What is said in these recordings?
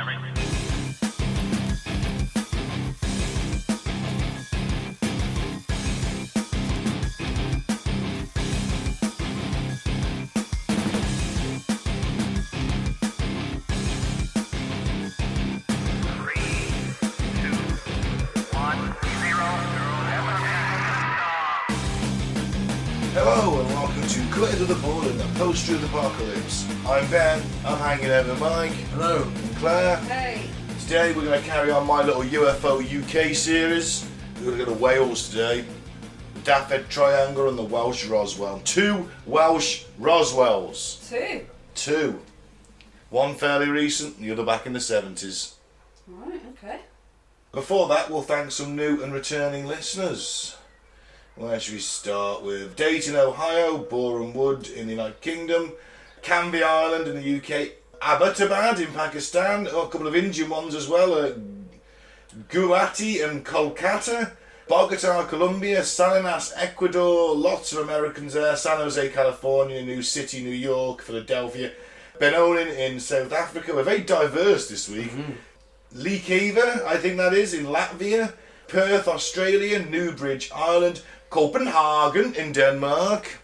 Hello and welcome to Clair to the Board in the post-truth apocalypse. I'm Ben, I'm hanging out with Mike. Hello. And Claire. Hey. Today we're going to carry on my little UFO UK series. We're going to go to Wales today. The Daffed Triangle and the Welsh Roswell. 2 Welsh Roswells. Two. One fairly recent, the other back in the 70s. Right, okay. Before that, we'll thank some new and returning listeners. Where should we start with? Dayton, Ohio, Boreham Wood in the United Kingdom, Canvey Island in the UK, Abbottabad in Pakistan, a couple of Indian ones as well, Guwahati and Kolkata, Bogota, Colombia, Salinas, Ecuador, lots of Americans there, San Jose, California, New City, New York, Philadelphia, Benonin in South Africa. We're very diverse this week. Leakhaven, I think that is, in Latvia, Perth, Australia, Newbridge, Ireland, Copenhagen in Denmark.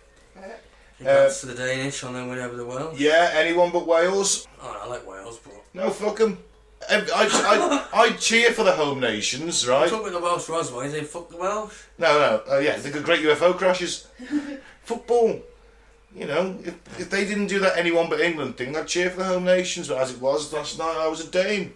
Congrats to the Danish on their win over the Welsh. Yeah, anyone but Wales. Oh, I like Wales, but... No, fuck them. I cheer for the home nations, right? Talking about the Welsh Roswell, you say fuck the Welsh? No, yeah, they're great UFO crashes. Football. You know, if they didn't do that anyone but England thing, I'd cheer for the home nations, but as it was last night, I was a Dane.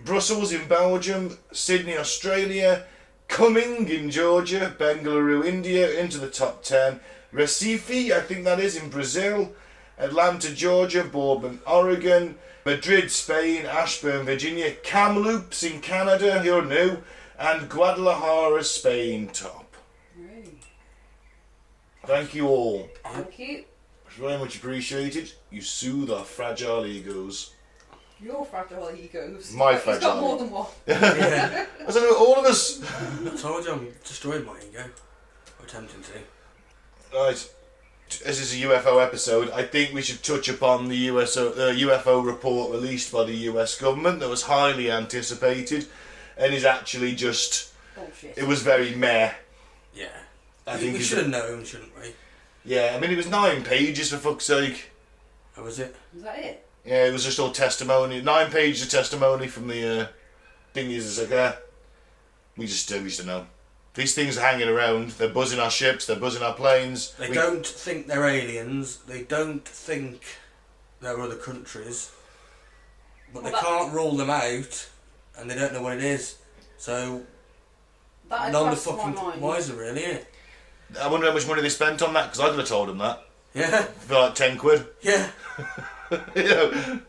Brussels in Belgium, Sydney, Australia, Cumming in Georgia, Bengaluru, India, into the top 10. Recife, I think that is, in Brazil. Atlanta, Georgia, Bourbon, Oregon. Madrid, Spain. Ashburn, Virginia. Kamloops in Canada, you're new. And Guadalajara, Spain, top. Right. Thank you all. Thank you. It's very much appreciated. You soothe our fragile egos. Your fragile egos. My He's fragile got more than one. Yeah. As I know, all of us. I told you I'm destroying my ego. Or attempting to. Right. This is a UFO episode. I think we should touch upon the UFO report released by the US government that was highly anticipated and is actually just... Bullshit. It was very meh. Yeah. I think we should have known, shouldn't we? Yeah, I mean, it was 9 pages for fuck's sake. Oh, was it? Is that it? Yeah, it was just all testimony. 9 pages of testimony from the thing is like, we just don't know. These things are hanging around. They're buzzing our ships. They're buzzing our planes. They don't think they're aliens. They don't think they're other countries. But they can't rule them out, and they don't know what it is. So That none the crossed my fucking mind. wiser, really, innit? I wonder how much money they spent on that, because I could have told them that. Yeah. For like 10 quid. Yeah. You know.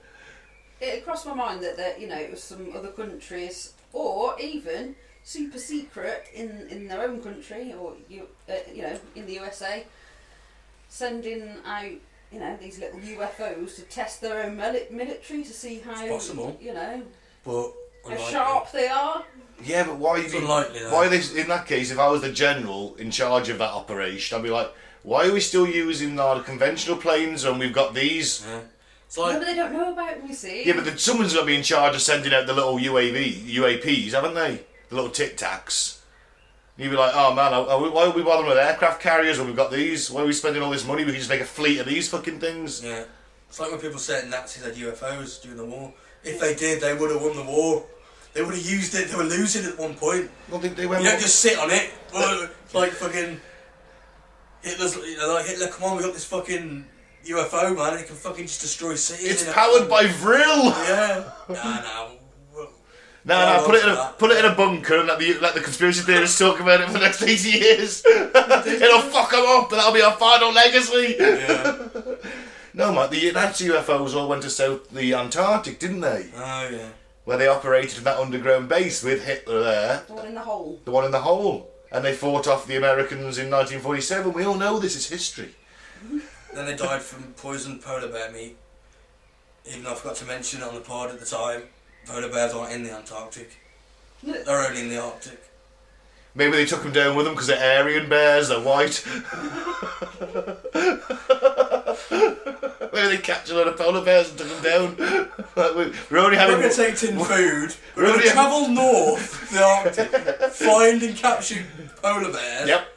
It crossed my mind that it was some other countries, or even super secret in their own country, or in the USA, sending out these little UFOs to test their own military to see how It's possible. how But unlikely. sharp they are. Yeah, but why? It's unlikely, though. Why are they? In that case, if I was the general in charge of that operation, I'd be like, why are we still using our conventional planes when we've got these? Yeah. It's like, No, but they don't know about them, you see. Yeah, but someone's got to be in charge of sending out the little UAPs, haven't they? The little Tic Tacs. You'd be like, oh man, why are we bothering with aircraft carriers when we've got these? Why are we spending all this money? We can just make a fleet of these fucking things. yeah. It's like when people said Nazis had UFOs during the war. If they did, they would have won the war. They would have used it. They were losing at one point. Well, they went. You don't just sit on it. Like fucking Hitler's. Like Hitler, come on, we got this fucking UFO, man. It can fucking just destroy cities. It's powered by Vril. Yeah. Nah. No, put it in a bunker and let the conspiracy theorists talk about it for the next 80 years. It'll fuck them up, and that'll be our final legacy. Yeah. No, mate, the Nazi UFOs all went to the Antarctic, didn't they? Oh yeah. Where they operated from that underground base with Hitler there. The one in the hole. The one in the hole. And they fought off the Americans in 1947. We all know this is history. Then they died from poisoned polar bear meat. Even though I forgot to mention it on the pod at the time, polar bears aren't in the Antarctic. They're only in the Arctic. Maybe they took them down with them because they're Aryan bears, they're white. Maybe they captured a lot of polar bears and took them down. We're only having... We're going to take tin food. We're going only to travel north to the Arctic, find and capture polar bears. Yep.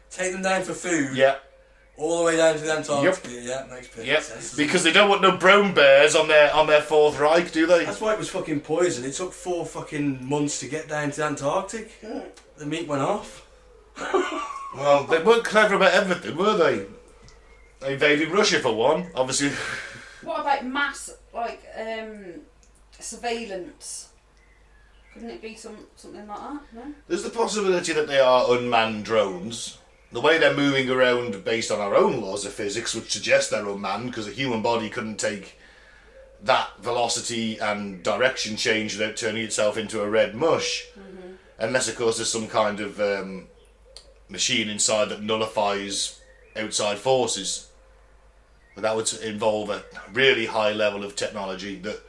Take them down for food. Yep. All the way down to the Antarctica. Yeah, makes perfect sense. Because they don't want no brown bears on their Fourth Reich, do they? That's why it was fucking poison. It took 4 fucking months to get down to the Antarctic. The meat went off. Well, they weren't clever about everything, were they? They invaded Russia for one, obviously. What about mass, surveillance? Couldn't it be something like that? No. There's the possibility that they are unmanned drones. The way they're moving around based on our own laws of physics would suggest they're unmanned, because a human body couldn't take that velocity and direction change without turning itself into a red mush. Mm-hmm. Unless, of course, there's some kind of machine inside that nullifies outside forces. But that would involve a really high level of technology that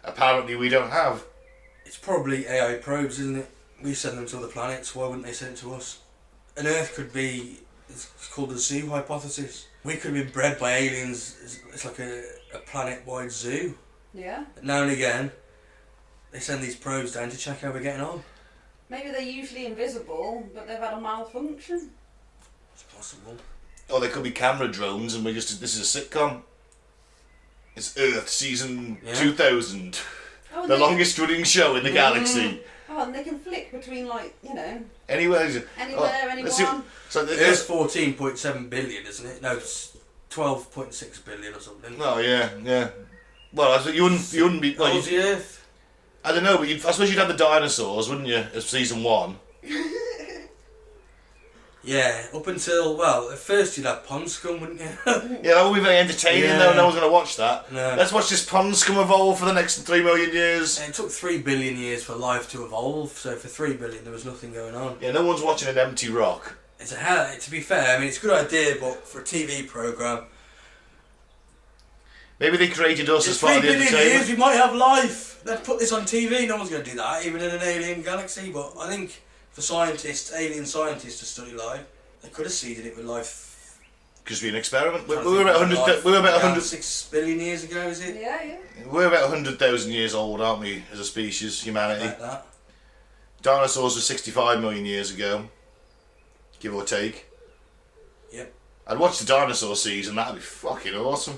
apparently we don't have. It's probably AI probes, isn't it? We send them to other planets, why wouldn't they send it to us? An Earth could be, it's called the zoo hypothesis. We could have been bred by aliens, it's like a planet-wide zoo. Yeah. Now and again, they send these probes down to check how we're getting on. Maybe they're usually invisible, but they've had a malfunction. It's possible. Or they could be camera drones and this is a sitcom. It's Earth season 2000. Oh, the longest running show in the galaxy. Oh, and they can flick between, Anywhere, anyone. So There's 14.7 billion, isn't it? No, it's 12.6 billion or something. Oh yeah. Well, you wouldn't be. Well, the Earth? I don't know, but I suppose you'd have the dinosaurs, wouldn't you? As season 1. Yeah, up until, at first you'd have pond scum, wouldn't you? Yeah, that would be very entertaining though, no one's going to watch that. No. Let's watch this pond scum evolve for the next 3 million years. It took 3 billion years for life to evolve, so for 3 billion there was nothing going on. Yeah, no one's watching an empty rock. It's to be fair, I mean, it's a good idea, but for a TV programme... Maybe they created us as 3 part of the billion entertainment. years, we might have life. Let's put this on TV, no one's going to do that, even in an alien galaxy, but I think for alien scientists to study life, they could have seeded it with life. Could be an experiment. We were about 100. 6 billion years ago, is it? Yeah. We're about 100,000 years old, aren't we, as a species, humanity? Like that. Dinosaurs were 65 million years ago, give or take. Yep. I'd watch the dinosaur season. That'd be fucking awesome.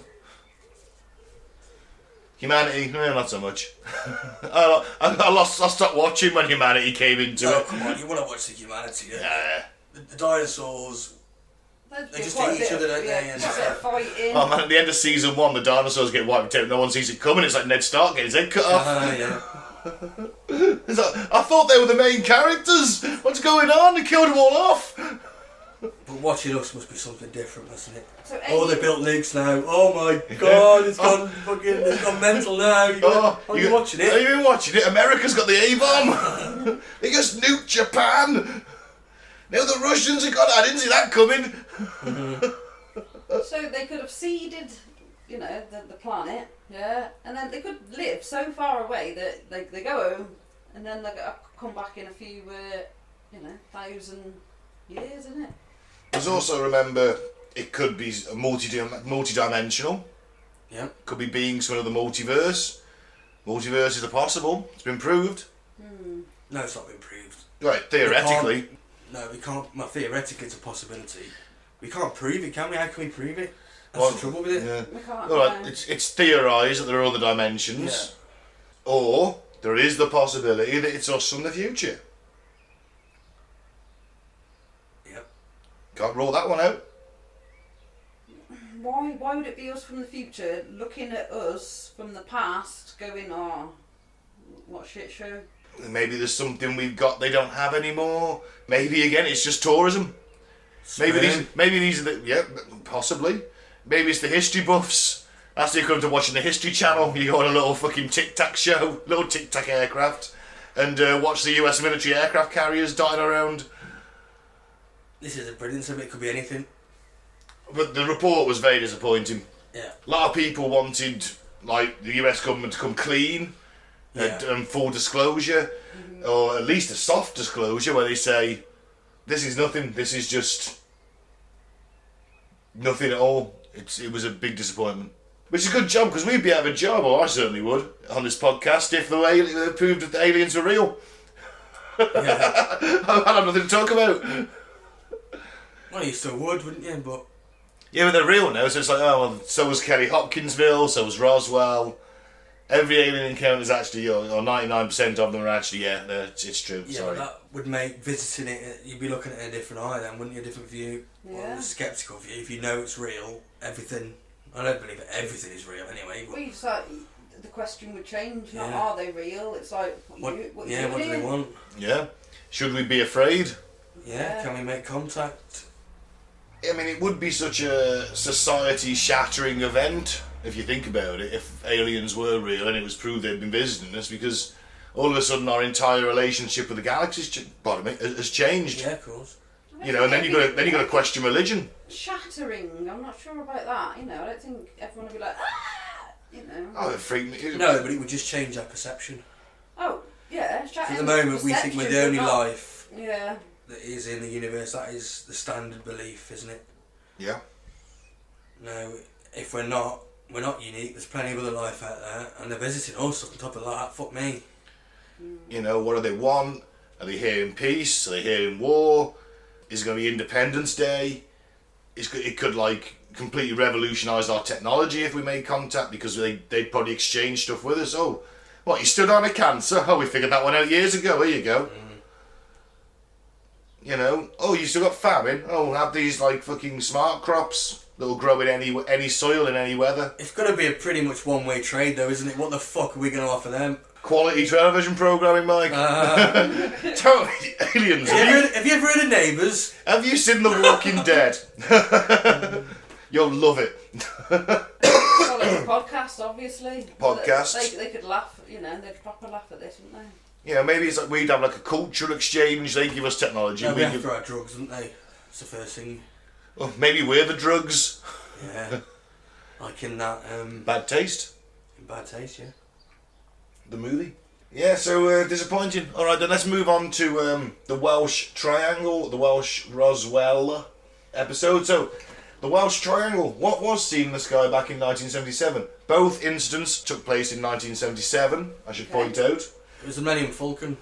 Humanity, not so much. I stopped watching when humanity came into it. Come on, you want to watch the humanity, don't you? Yeah. The dinosaurs, they just eat each other, don't they? And fighting. Oh man, at the end of season 1, the dinosaurs get wiped out. No one sees it coming. It's like Ned Stark getting his head cut off. Yeah. It's like, I thought they were the main characters. What's going on? They killed them all off. But watching us must be something different, mustn't it? So they built nukes now. Oh my god, it's gone mental now. Are you watching it? Are you watching it? America's got the A-bomb. They just nuked Japan. Now the Russians have got it. I didn't see that coming. So they could have seeded, the planet, yeah, and then they could live so far away that they go home, and then they come back in a few, 1,000 years, isn't it? There's also, remember, it could be multi-dimensional. Yeah. Could be beings from another multiverse. Multiverses are possible. It's been proved. No, it's not been proved. Right, theoretically. We can't. Well, theoretically, it's a possibility. We can't prove it, can we? How can we prove it? That's the trouble with it. Yeah. We can't. All right, it's theorised that there are other dimensions. Yeah. Or there is the possibility that it's us from the future. Yep. Can't rule that one out. Why would it be us from the future looking at us from the past going, what a shit show? Maybe there's something we've got they don't have anymore. Maybe again it's just tourism. Maybe these are possibly. Maybe it's the history buffs. That's you come to watching the History Channel. You go on a little fucking tic-tac show, little tic-tac aircraft, and watch the US military aircraft carriers dotting around. This is a brilliance of it. Could be anything. But the report was very disappointing. Yeah. A lot of people wanted the US government to come clean and full disclosure, or at least a soft disclosure where they say, this is nothing, this is just nothing at all. It was a big disappointment. Which is a good job, because we'd be out of a job, or I certainly would, on this podcast, if the way it proved that the aliens were real. Yeah. I'd have nothing to talk about. Well, you still would, wouldn't you? But Yeah, but they're real now, so it's like, oh, well, so was Kelly Hopkinsville, so was Roswell. Every alien encounter is actually, or 99% of them are actually, it's true, yeah, sorry. but that would make visiting it, you'd be looking at it a different eye then, wouldn't you? A different view. Yeah. Or a sceptical view. If you know it's real, everything, I don't believe that everything is real anyway. Well, it's like, the question would change, not Yeah. are they real? It's like, what What do do they want? Yeah. Should we be afraid? Yeah, can we make contact? I mean, it would be such a society-shattering event, if you think about it, if aliens were real and it was proved they'd been visiting us, because all of a sudden our entire relationship with the galaxy has changed. Yeah, of course. You know, and then you got to question religion. Shattering, I'm not sure about that, you know, I don't think everyone would be like, ah! You know. Oh, it freaked me. No, but it would just change our perception. Oh, yeah, shattering. At the moment, we think we're the only life Yeah. that is in the universe. That is the standard belief, isn't it? Yeah. No, if we're not unique. There's plenty of other life out there, and they're visiting us on top of that. Fuck me. You know, what do they want? Are they here in peace? Are they here in war? Is it going to be Independence Day? It could like completely revolutionise our technology if we made contact, because they'd probably exchange stuff with us. Oh, what, you stood on a cancer? Oh, we figured that one out years ago. Here you go. You know, oh, you still got famine? Oh, we'll have these like fucking smart crops that will grow in any soil in any weather. It's going to be a pretty much one-way trade though, isn't it? What the fuck are we going to offer them? Quality television programming, Mike. Totally aliens. Have you ever heard of Neighbours? Have you seen The Walking Dead? You'll love it. Well, it's a podcast, obviously. Podcast. They could laugh, you know, they'd proper laugh at this, wouldn't they? You know, maybe it's like we'd have like a cultural exchange. They give us technology. They'll be we after give... our drugs, wouldn't they? It's the first thing. Oh, maybe we're the drugs. Yeah. Like in that Bad Taste. Bad Taste, yeah. The movie. Yeah, so disappointing. Alright, then let's move on to the Welsh Triangle, the Welsh Roswell episode. So, the Welsh Triangle, what was seen in the sky back in 1977? Both incidents took place in 1977, I should point out. It was the Millennium Falcon.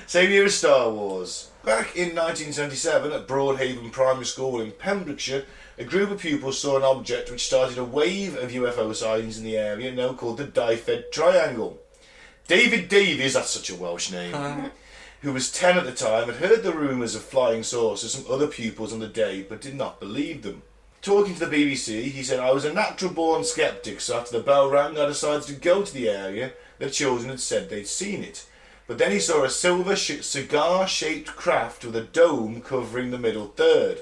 Same year as Star Wars. Back in 1977 at Broadhaven Primary School in Pembrokeshire, a group of pupils saw an object which started a wave of UFO sightings in the area now called the Dyfed Triangle. David Davies, that's such a Welsh name, who was 10 at the time, had heard the rumours of flying saucers from other pupils on the day but did not believe them. Talking to the BBC, he said, "I was a natural-born sceptic, so after the bell rang I decided to go to the area. The children had said they'd seen it. But then he saw a silver cigar-shaped craft with a dome covering the middle third.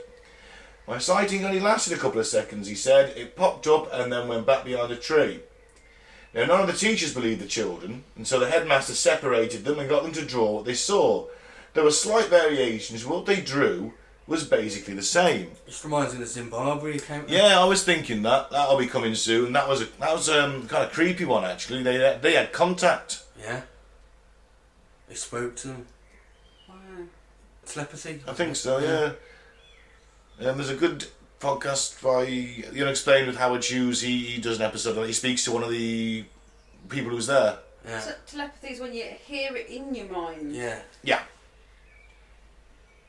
My sighting only lasted a couple of seconds," he said. "It popped up and then went back behind a tree." Now, none of the teachers believed the children, and so the headmaster separated them and got them to draw what they saw. There were slight variations, but what they drew was basically the same. Just reminds me of the Zimbabwe account. Yeah, I was thinking that'll be coming soon. That was kind of creepy one actually. They had contact. Yeah. They spoke to them. Wow. Telepathy. I think so. Yeah. There's a good podcast by Unexplained with Howard Hughes. He does an episode and he speaks to one of the people who was there. Yeah. So telepathy is when you hear it in your mind. Yeah.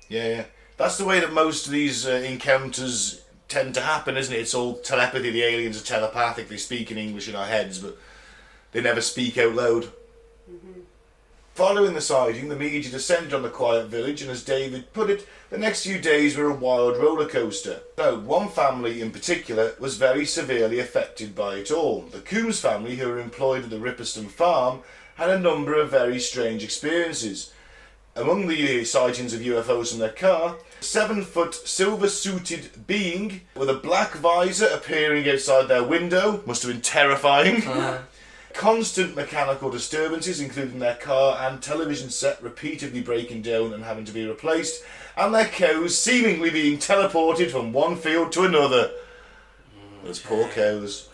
Yeah. That's the way that most of these encounters tend to happen, isn't it? It's all telepathy. The aliens are telepathic. They speak in English in our heads, but they never speak out loud. Mm-hmm. Following the sighting, the media descended on the quiet village, and as David put it, the next few days were a wild roller coaster. Now, one family in particular was very severely affected by it all. The Coombs family, who were employed at the Ripperston farm, had a number of very strange experiences. Among the sightings of UFOs from their car, a 7-foot silver-suited being with a black visor appearing outside their window. Must have been terrifying. Constant mechanical disturbances, including their car and television set repeatedly breaking down and having to be replaced, and their cows seemingly being teleported from one field to another. Those poor cows.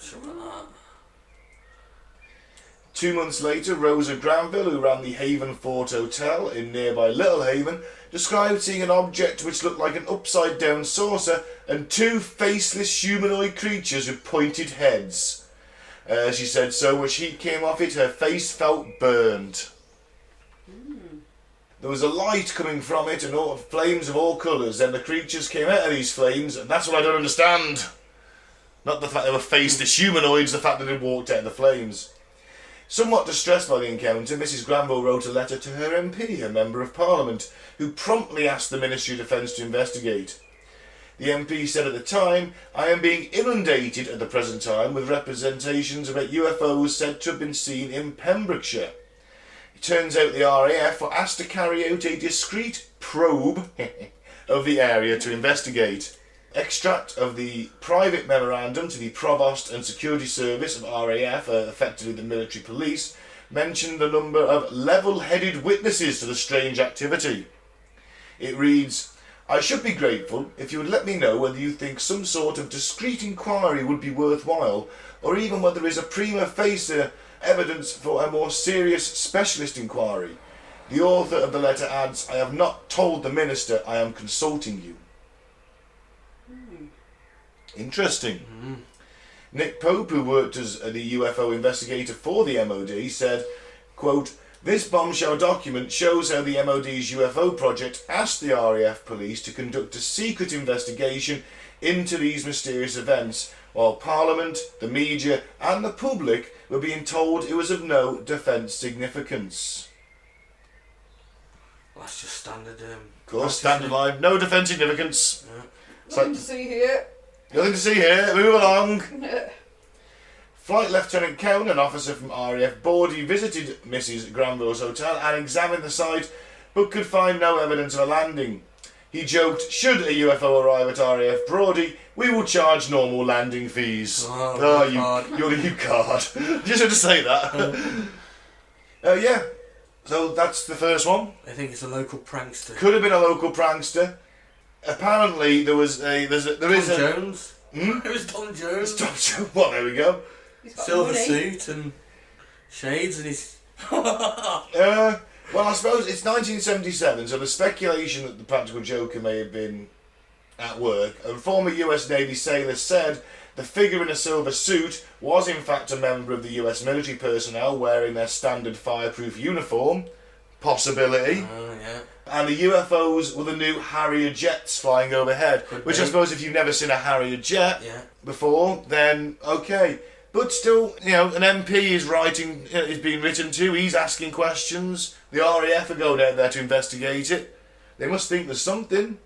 2 months later, Rosa Granville, who ran the Haven Fort Hotel in nearby Little Haven, described seeing an object which looked like an upside-down saucer and 2 faceless humanoid creatures with pointed heads. She said, so when heat came off it, her face felt burned. There was a light coming from it and all flames of all colours. Then the creatures came out of these flames, and that's what I don't understand. Not the fact they were faceless humanoids, the fact that they walked out of the flames. Somewhat distressed by the encounter, Mrs. Granville wrote a letter to her MP, a Member of Parliament, who promptly asked the Ministry of Defence to investigate. The MP said at the time, I am being inundated at the present time with representations about UFOs said to have been seen in Pembrokeshire. It turns out the RAF were asked to carry out a discreet probe of the area to investigate. Extract of the private memorandum to the Provost and Security Service of RAF, effectively the military police, mentioned the number of level-headed witnesses to the strange activity. It reads, I should be grateful if you would let me know whether you think some sort of discreet inquiry would be worthwhile, or even whether there is a prima facie evidence for a more serious specialist inquiry. The author of the letter adds, I have not told the Minister I am consulting you. Interesting. Nick Pope, who worked as the UFO investigator for the MOD, said, quote, this bombshell document shows how the MOD's UFO project asked the RAF police to conduct a secret investigation into these mysterious events, while Parliament, the media and the public were being told it was of no defence significance. Well, that's just standard. Of course, standard line, no defence significance. Yeah. Nothing to see here. Nothing to see here, move along. Flight Lieutenant Cowan, an officer from RAF Boardie, visited Mrs. Granville's hotel and examined the site, but could find no evidence of a landing. He joked, should a UFO arrive at RAF Boardie, we will charge normal landing fees. You're you card. Just had to say that. Yeah, so that's the first one. I think it's a local prankster. Could have been a local prankster. Apparently there is Jones? Hmm? It was Tom Jones. Tom Jones. Well, there we go. He's got Silver money. suit and shades and he's... Well, I suppose it's 1977, so the speculation that the practical joker may have been at work. A former US Navy sailor said the figure in a silver suit was in fact a member of the US military personnel wearing their standard fireproof uniform. Possibility. Yeah. And the UFOs were the new Harrier jets flying overhead. Which I suppose if you've never seen a Harrier jet before, then okay. But still, you know, an MP is writing, is being written to, he's asking questions. The RAF are going out there to investigate it. They must think there's something.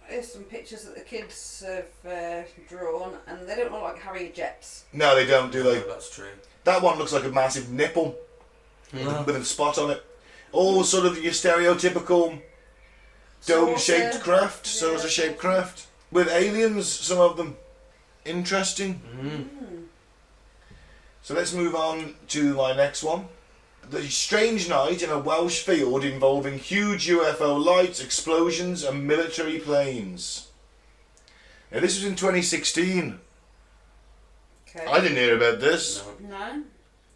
Here's some pictures that the kids have drawn, and they don't look like Harrier jets. No, they don't, do they? No, that's true. That one looks like a massive nipple with a spot on it. All sort of your stereotypical dome-shaped craft, saucer-shaped craft. With aliens, some of them. Interesting. So let's move on to my next one. The strange night in a Welsh field involving huge UFO lights, explosions and military planes. Now this was in 2016. Okay. I didn't hear about this. No.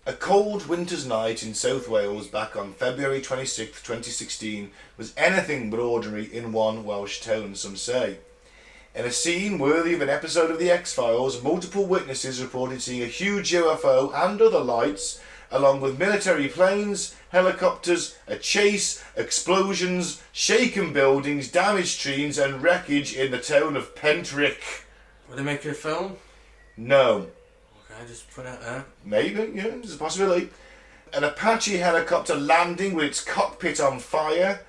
A cold winter's night in South Wales back on February 26th, 2016 was anything but ordinary in one Welsh town, some say. In a scene worthy of an episode of The X-Files, multiple witnesses reported seeing a huge UFO and other lights, along with military planes, helicopters, a chase, explosions, shaken buildings, damaged trees and wreckage in the town of Pentrick. Will they make a film? No. Okay, just put it there. Maybe, yeah, there's a possibility. An Apache helicopter landing with its cockpit on fire.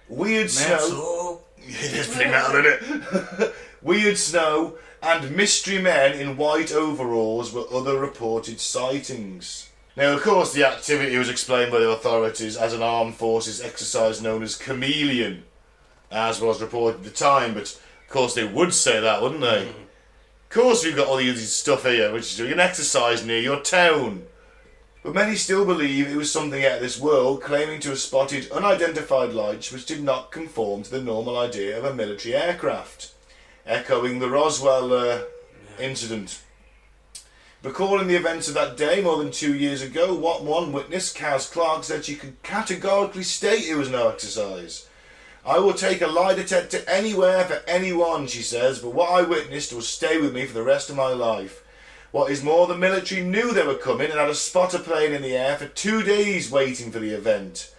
Weird snow. Metal. It is pretty metal, isn't it? Weird snow and mystery men in white overalls were other reported sightings. Now, of course, the activity was explained by the authorities as an armed forces exercise known as chameleon, as was reported at the time, but of course they would say that, wouldn't they? Of course we've got all these stuff here, which is doing an exercise near your town. But many still believe it was something out of this world, claiming to have spotted unidentified lights which did not conform to the normal idea of a military aircraft, echoing the Roswell incident. Recalling the events of that day more than 2 years ago, one witness, Kaz Clark, said she could categorically state it was no exercise. I will take a lie detector anywhere for anyone, she says, but what I witnessed will stay with me for the rest of my life. What is more, the military knew they were coming and had a spotter plane in the air for 2 days waiting for the event.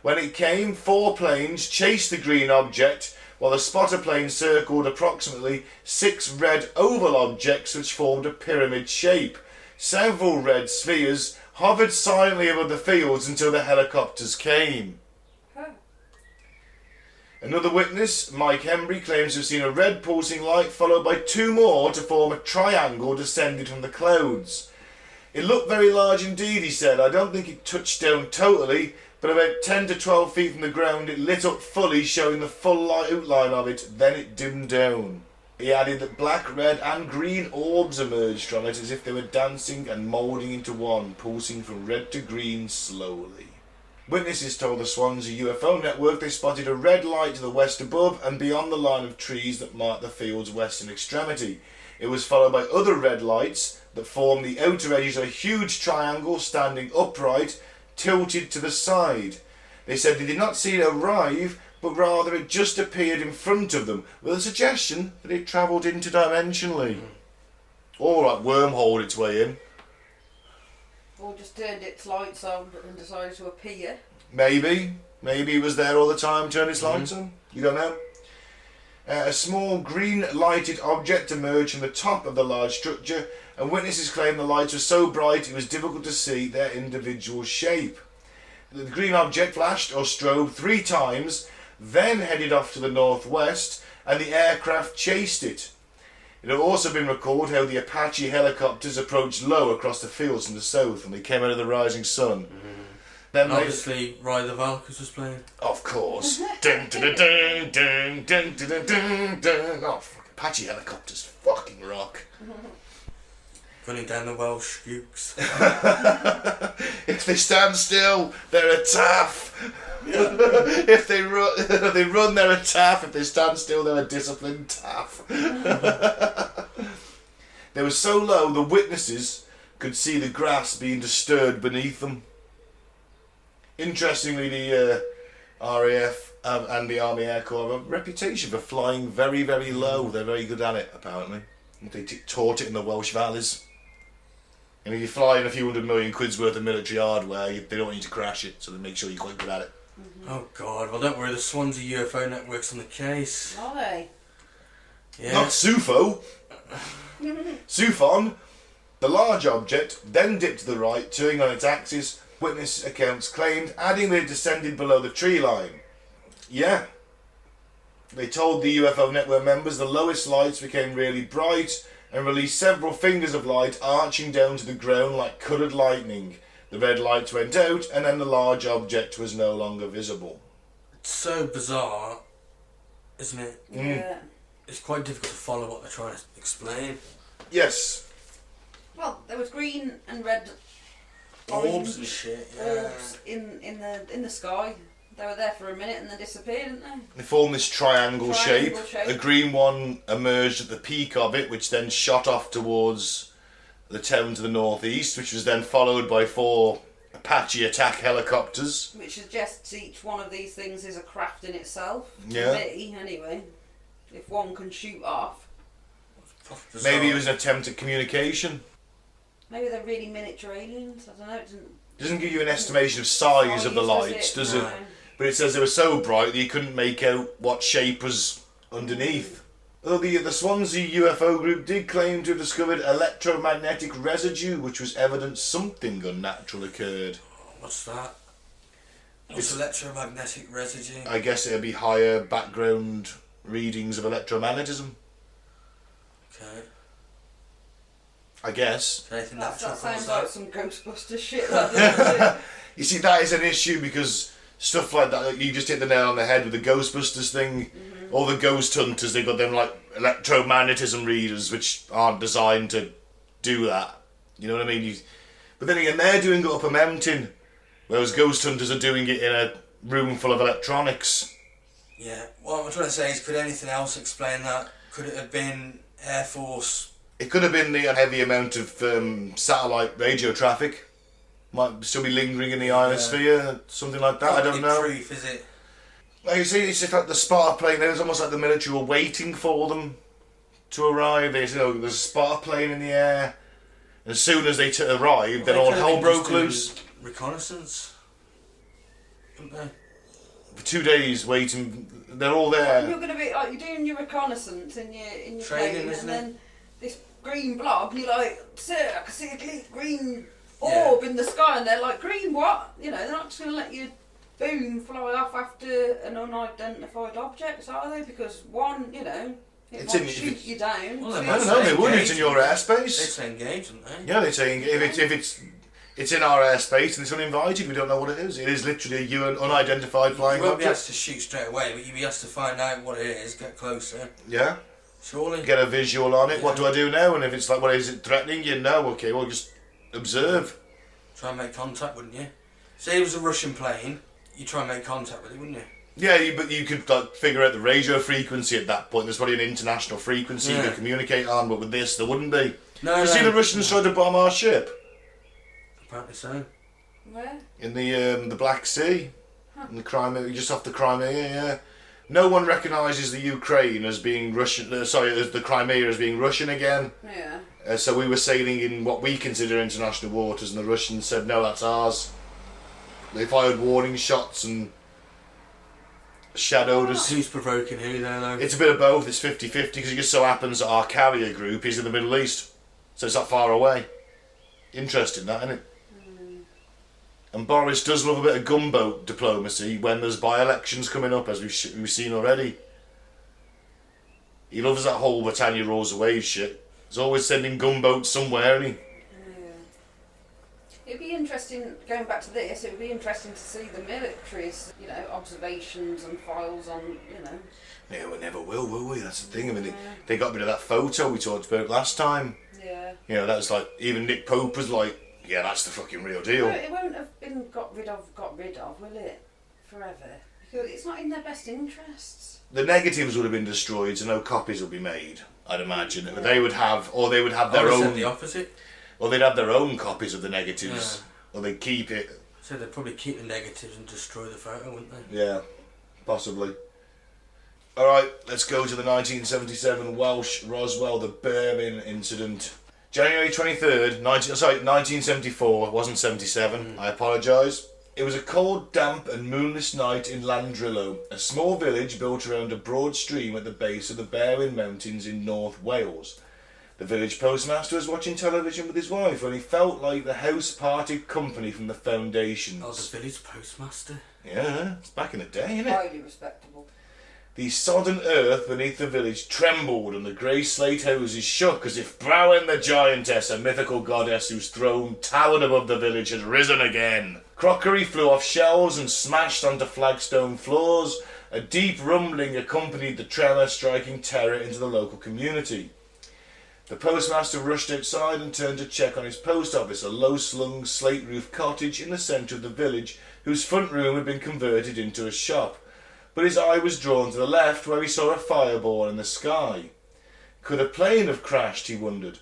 When it came, 4 planes chased the green object, while the spotter plane circled approximately 6 red oval objects which formed a pyramid shape. Several red spheres hovered silently above the fields until the helicopters came. Another witness, Mike Embry, claims to have seen a red pulsing light followed by 2 more to form a triangle descended from the clouds. It looked very large indeed, he said. I don't think it touched down totally, but about 10 to 12 feet from the ground it lit up fully, showing the full light outline of it, then it dimmed down. He added that black, red and green orbs emerged from it as if they were dancing and moulding into one, pulsing from red to green slowly. Witnesses told the Swansea UFO network they spotted a red light to the west above and beyond the line of trees that marked the field's western extremity. It was followed by other red lights that formed the outer edges of a huge triangle standing upright, tilted to the side. They said they did not see it arrive, but rather it just appeared in front of them, with a suggestion that it travelled interdimensionally. Or like wormholed its way in. Or just turned its lights on and decided to appear. Maybe it was there all the time, turned its lights on. You don't know. A small green lighted object emerged from the top of the large structure, and witnesses claim the lights were so bright it was difficult to see their individual shape. The green object flashed or strobed 3 times, then headed off to the northwest, and the aircraft chased it. It had also been recalled how the Apache helicopters approached low across the fields from the south when they came out of the rising sun. Then obviously, Ride the Valkyries was playing. Of course. Dun, dun, dun, dun, dun, dun, dun, dun, dun. Oh, fuck, Apache helicopters fucking rock. Running down the Welsh Dukes. If they stand still, they're a taff. If they run, they're a taff. If they stand still, they're a disciplined taff. They were so low, the witnesses could see the grass being disturbed beneath them. Interestingly, the RAF and the Army Air Corps have a reputation for flying very, very low. They're very good at it, apparently. They taught it in the Welsh valleys. And if you're flying a few £100 million worth of military hardware, they don't want you to crash it, so they make sure you're quite good at it. Oh God, well don't worry, the Swansea UFO network's on the case. Are they? Yeah. Not SUFO. SUFON. The large object then dipped to the right, turning on its axis, witness accounts claimed, adding that it descended below the tree line. Yeah. They told the UFO network members the lowest lights became really bright and released several fingers of light arching down to the ground like coloured lightning. The red lights went out and then the large object was no longer visible. It's so bizarre, isn't it? Yeah. It's quite difficult to follow what they're trying to explain. Yes. Well, there was green and red Orbs and shit, yeah. orbs in the sky. They were there for a minute and then disappeared, didn't they? They formed this triangle shape. shape. A green one emerged at the peak of it, which then shot off towards the town to the northeast, which was then followed by 4 Apache attack helicopters. Which suggests each one of these things is a craft in itself. Yeah. To me, anyway. If one can shoot off. Bizarre. Maybe it was an attempt at communication. Maybe they're really miniature aliens. I don't know. It Doesn't give you an estimation of size of the lights, does it? No. But it says they were so bright that you couldn't make out what shape was underneath. Although the Swansea UFO group did claim to have discovered electromagnetic residue, which was evidence something unnatural occurred. What's that? What's electromagnetic residue? I guess it'd be higher background readings of electromagnetism. Okay. I guess. Anything That natural sounds comes like out? some Ghostbuster shit, that doesn't it? You see, that is an issue because stuff like that, you just hit the nail on the head with the Ghostbusters thing. All the ghost hunters, they've got them like electromagnetism readers which aren't designed to do that. You know what I mean? But then again, they're doing it up a mountain, whereas ghost hunters are doing it in a room full of electronics. Yeah. What I'm trying to say is, could anything else explain that? Could it have been Air Force It could have been the heavy amount of satellite radio traffic. Might still be lingering in the ionosphere, something like that. I don't know. Proof, is it? Like you see, it's just like the Sparta plane. It was almost like the military were waiting for them to arrive. There's a Sparta plane in the air. As soon as they arrived, then all hell broke loose. Reconnaissance, didn't they? For 2 days waiting, they're all there. You're going to be like, you're doing your reconnaissance in your Training, plane, isn't and it? then this green blob, and you're like, sir, I can see a green orb in the sky, and they're like, green what? You know, they're not just going to let you, boom, fly off after an unidentified object, are they? Because one, you know, it might shoot you down. Well, I don't know, they wouldn't. It's in your airspace. They say engage, don't they? Yeah, they're saying if it's in our airspace and it's uninvited, we don't know what it is. It is literally an unidentified flying You won't be object. asked to shoot straight away, but you'll be asked to find out what it is, get closer. Yeah. Surely. Get a visual on it. What do I do now? And if it's like, is it threatening you? No. Okay, well, just observe. Try and make contact, wouldn't you? Say it was a Russian plane, you try and make contact with it, wouldn't you? Yeah, but you could like figure out the radio frequency at that point. There's probably an international frequency you could communicate on, but with this, there wouldn't be. You see the Russians tried to bomb our ship? Apparently so. Where? In the Black Sea, in the Crimea, just off the Crimea. Yeah. No one recognises the Ukraine as being Russian. As the Crimea as being Russian again. Yeah. So we were sailing in what we consider international waters, and the Russians said no, that's ours. They fired warning shots and shadowed us. Who's provoking who there, though? It's a bit of both. It's 50-50 because it just so happens that our carrier group is in the Middle East, so it's not far away. Interesting, that, isn't it? And Boris does love a bit of gunboat diplomacy when there's by-elections coming up, as we've seen already. He loves that whole Britannia rolls away shit. He's always sending gunboats somewhere, isn't he? Yeah. It'd be interesting, going back to this, it would be interesting to see the military's, you know, observations and files on, you know. Yeah, we never will we? That's the thing. I mean, they got rid of that photo we talked about last time. Yeah. You know, that was like, even Nick Pope was like, yeah, that's the fucking real deal. No, it won't have been got rid of, will it? Forever. Because it's not in their best interests. The negatives would have been destroyed, so no copies would be made, I'd imagine. Yeah. They would have their own. The opposite. Or they'd have their own copies of the negatives, or they'd keep it. So they'd probably keep the negatives and destroy the photo, wouldn't they? Yeah, possibly. Alright, let's go to the 1977 Welsh Roswell, the Berlin incident. January 23rd, 1974, it wasn't 77, I apologise. It was a cold, damp and moonless night in Llandrillo, a small village built around a broad stream at the base of the Berwyn Mountains in North Wales. The village postmaster was watching television with his wife when he felt like the house parted company from the foundations. Oh, the village postmaster? Yeah, it's back in the day, isn't it? Highly respectable. The sodden earth beneath the village trembled and the grey slate houses shook as if Browen the giantess, a mythical goddess whose throne towered above the village, had risen again. Crockery flew off shelves and smashed onto flagstone floors. A deep rumbling accompanied the tremor, striking terror into the local community. The postmaster rushed outside and turned to check on his post office, a low-slung, slate-roofed cottage in the centre of the village, whose front room had been converted into a shop. But his eye was drawn to the left, where he saw a fireball in the sky. Could a plane have crashed, he wondered.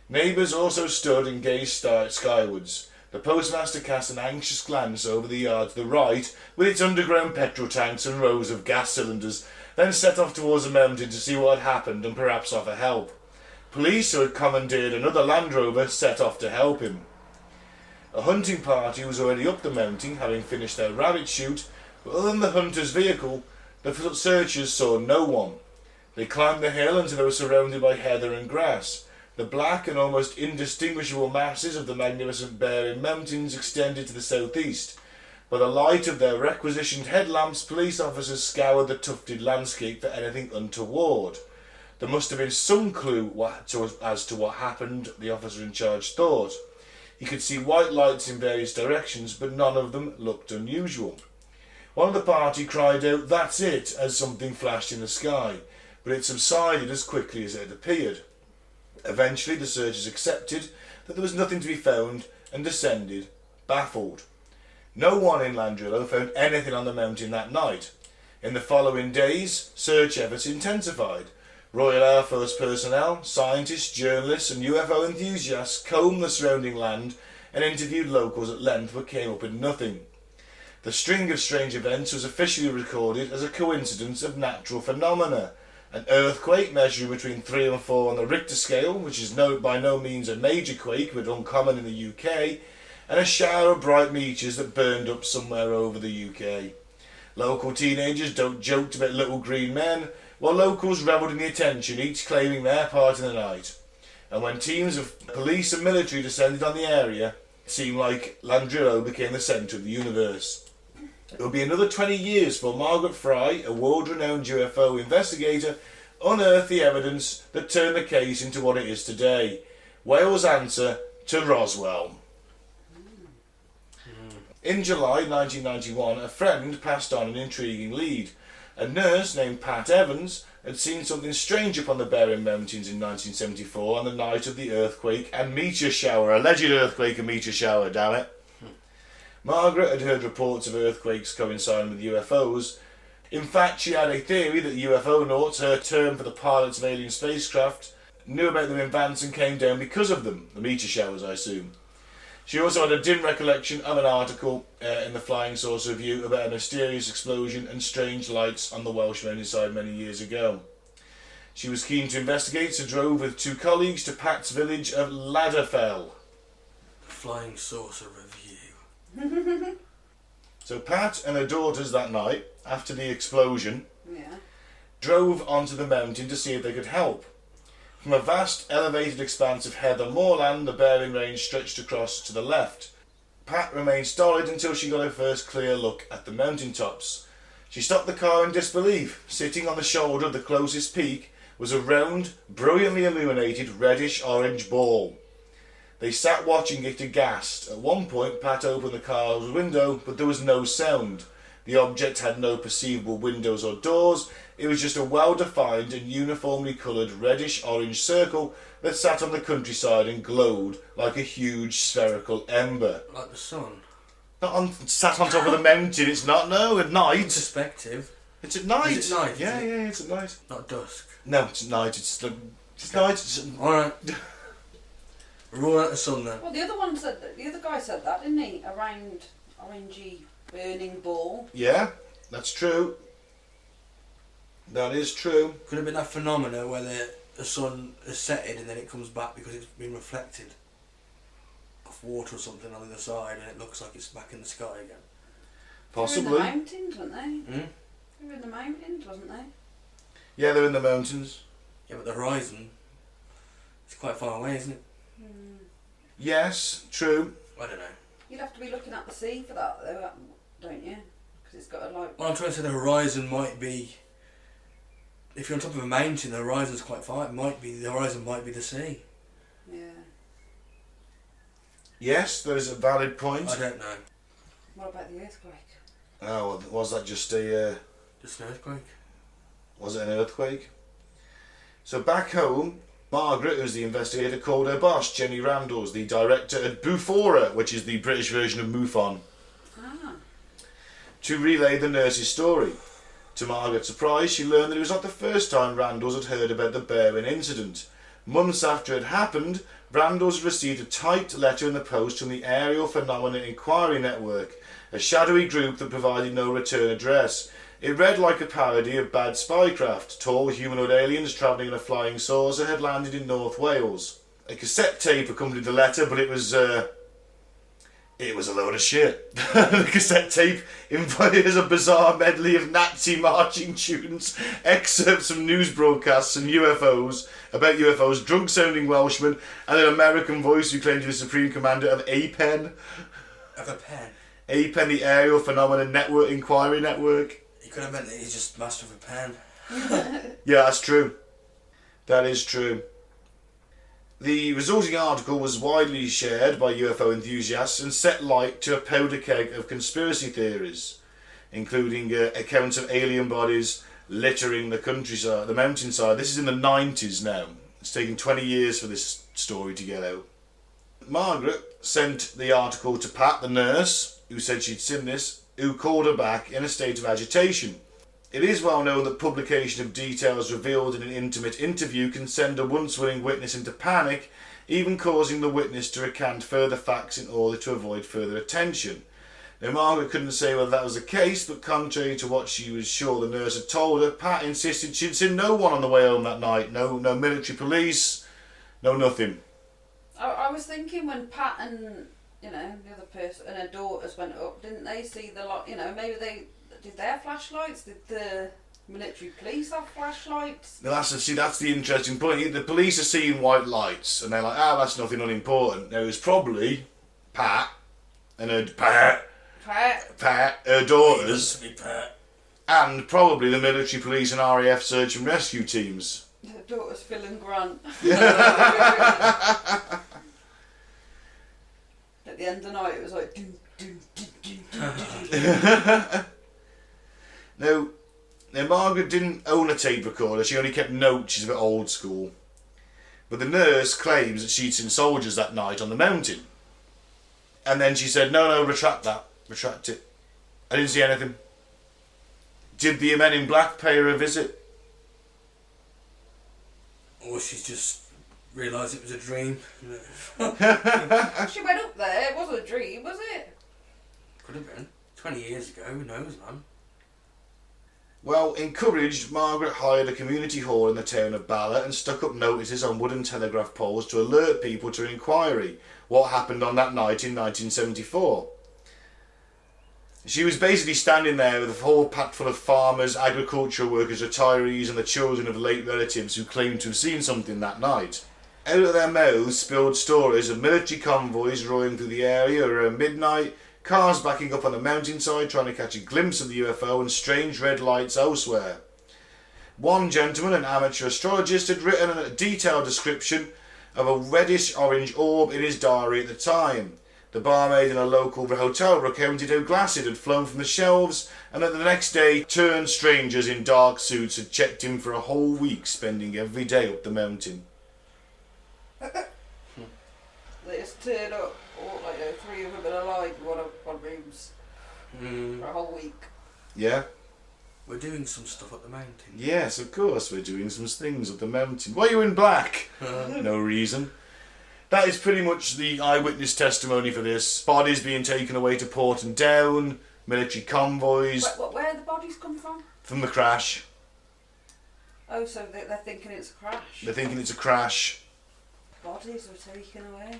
Neighbours also stood and gazed skywards. The postmaster cast an anxious glance over the yard to the right, with its underground petrol tanks and rows of gas cylinders, then set off towards the mountain to see what had happened and perhaps offer help. Police, who had commandeered another Land Rover, set off to help him. A hunting party was already up the mountain, having finished their rabbit shoot, but other than the hunter's vehicle, the searchers saw no one. They climbed the hill until they were surrounded by heather and grass. The black and almost indistinguishable masses of the magnificent Berwyn Mountains extended to the southeast. By the light of their requisitioned headlamps, police officers scoured the tufted landscape for anything untoward. There must have been some clue as to what happened, the officer in charge thought. He could see white lights in various directions, but none of them looked unusual. One of the party cried out, "That's it," as something flashed in the sky, but it subsided as quickly as it had appeared. Eventually the searchers accepted that there was nothing to be found and descended, baffled. No one in Llandrillo found anything on the mountain that night. In the following days, search efforts intensified. Royal Air Force personnel, scientists, journalists and UFO enthusiasts combed the surrounding land and interviewed locals at length but came up with nothing. The string of strange events was officially recorded as a coincidence of natural phenomena. An earthquake measuring between 3 and 4 on the Richter scale, which is by no means a major quake but uncommon in the UK, and a shower of bright meteors that burned up somewhere over the UK. Local teenagers joked about little green men, while locals revelled in the attention, each claiming their part in the night. And when teams of police and military descended on the area, it seemed like Landrillo became the centre of the universe. It would be another 20 years before Margaret Fry, a world-renowned UFO investigator, unearthed the evidence that turned the case into what it is today. Wales' answer to Roswell. In July 1991, a friend passed on an intriguing lead. A nurse named Pat Evans had seen something strange upon the Berwyn Mountains in 1974 on the night of the earthquake and meteor shower. Alleged earthquake and meteor shower, damn it. Margaret had heard reports of earthquakes coinciding with UFOs. In fact, she had a theory that UFO nauts, her term for the pilots of alien spacecraft, knew about them in advance and came down because of them. The meteor showers, I assume. She also had a dim recollection of an article in the Flying Saucer Review about a mysterious explosion and strange lights on the Welsh mountainside many years ago. She was keen to investigate, so drove with 2 colleagues to Pat's village of Ladderfell. Flying Saucer Review. So Pat and her daughters that night, after the explosion, Yeah. drove onto the mountain to see if they could help. From a vast, elevated expanse of heather moorland, the Berwyn Range stretched across to the left. Pat remained stolid until she got her first clear look at the mountaintops. She stopped the car in disbelief. Sitting on the shoulder of the closest peak was a round, brilliantly illuminated reddish-orange ball. They sat watching it aghast. At one point, Pat opened the car's window, but there was no sound. The object had no perceivable windows or doors. It was just a well-defined and uniformly coloured reddish-orange circle that sat on the countryside and glowed like a huge spherical ember. Like the sun. Sat on top of the mountain, it's not, no, at night. Perspective. It's at night. Is it night? Yeah, yeah, it's at night. Not dusk. No, it's at night, it's night. Alright. We're all at the sun then. Well, the other guy said that, didn't he? A round, orangey, burning ball. Yeah, that's true. That is true. Could have been that phenomena where the sun is setting and then it comes back because it's been reflected off water or something on the other side and it looks like it's back in the sky again. Possibly. They were in the mountains, weren't they? Hmm? They were in the mountains, wasn't they? Yeah, they're in the mountains. Yeah, but the horizon, it's quite far away, isn't it? Yes, true. I don't know. You'd have to be looking at the sea for that, though, don't you? Because it's got a like. Well, I'm trying to say the horizon might be. If you're on top of a mountain, the horizon's quite far. The horizon might be the sea. Yeah. Yes, there is a valid point. I don't know. What about the earthquake? Oh, well, was that just a... Just an earthquake. was it an earthquake? So back home, Margaret, who's the investigator, called her boss, Jenny Randalls, the director at Bufora, which is the British version of MUFON, to relay the nurse's story. To Margaret's surprise, she learned that it was not the first time Randalls had heard about the Berwyn incident. Months after it happened, Randalls had received a typed letter in the post from the Aerial Phenomena Inquiry Network, a shadowy group that provided no return address. It read like a parody of bad spycraft. Tall humanoid aliens travelling in a flying saucer had landed in North Wales. A cassette tape accompanied the letter, but it was a load of shit. The cassette tape invited a bizarre medley of Nazi marching tunes, excerpts from news broadcasts and UFOs, about UFOs, drunk-sounding Welshmen, and an American voice who claimed to be the supreme commander of APEN. Of a pen. APEN, the Aerial Phenomena Network Inquiry Network. He could have meant that he's just master of a pen. Yeah, that's true. That is true. The resulting article was widely shared by UFO enthusiasts and set light to a powder keg of conspiracy theories, including accounts of alien bodies littering the countryside, the mountainside. This is in the 90s now. It's taken 20 years for this story to get out. Margaret sent the article to Pat, the nurse, who said she'd seen this, who called her back in a state of agitation. It is well known that publication of details revealed in an intimate interview can send a once willing witness into panic, even causing the witness to recant further facts in order to avoid further attention. Now, Margaret couldn't say whether that was the case, but contrary to what she was sure the nurse had told her, Pat insisted she'd seen no one on the way home that night. No military police, no nothing. I was thinking when Pat and, the other person and her daughters went up, didn't they see the lot, maybe did they have flashlights? Did the military police have flashlights? Now that's the interesting point. The police are seeing white lights and they're like, that's nothing unimportant. Now, it was probably Pat and her her daughters, and probably the military police and RAF search and rescue teams. Her daughters, Phil and Grant. At the end of the night, it was like... Now, Margaret didn't own a tape recorder, she only kept notes. She's a bit old school. But the nurse claims that she'd seen soldiers that night on the mountain. And then she said, no, retract it. I didn't see anything. Did the men in black pay her a visit? Or she's just realised it was a dream. She went up there, it wasn't a dream, was it? Could have been. 20 years ago, who knows, man? Well, encouraged, Margaret hired a community hall in the town of Bala and stuck up notices on wooden telegraph poles to alert people to an inquiry what happened on that night in 1974. She was basically standing there with a whole pack full of farmers, agricultural workers, retirees and the children of late relatives who claimed to have seen something that night. Out of their mouths spilled stories of military convoys roaring through the area around midnight, cars backing up on the mountainside trying to catch a glimpse of the UFO, and strange red lights elsewhere. One gentleman, an amateur astrologist, had written a detailed description of a reddish-orange orb in his diary at the time. The barmaid in a local hotel recounted how glass it had flown from the shelves, and that the next day turned strangers in dark suits had checked him for a whole week, spending every day up the mountain. They just turned up, three of them alive in one rooms for a whole week. Yeah? We're doing some stuff up the mountain. Yes, of course, we're doing some things up the mountain. Why are you in black? No reason. That is pretty much the eyewitness testimony for this. Bodies being taken away to Port and Down, military convoys. Where the bodies come from? From the crash. Oh, so they're thinking it's a crash. They're thinking it's a crash. Bodies were taken away.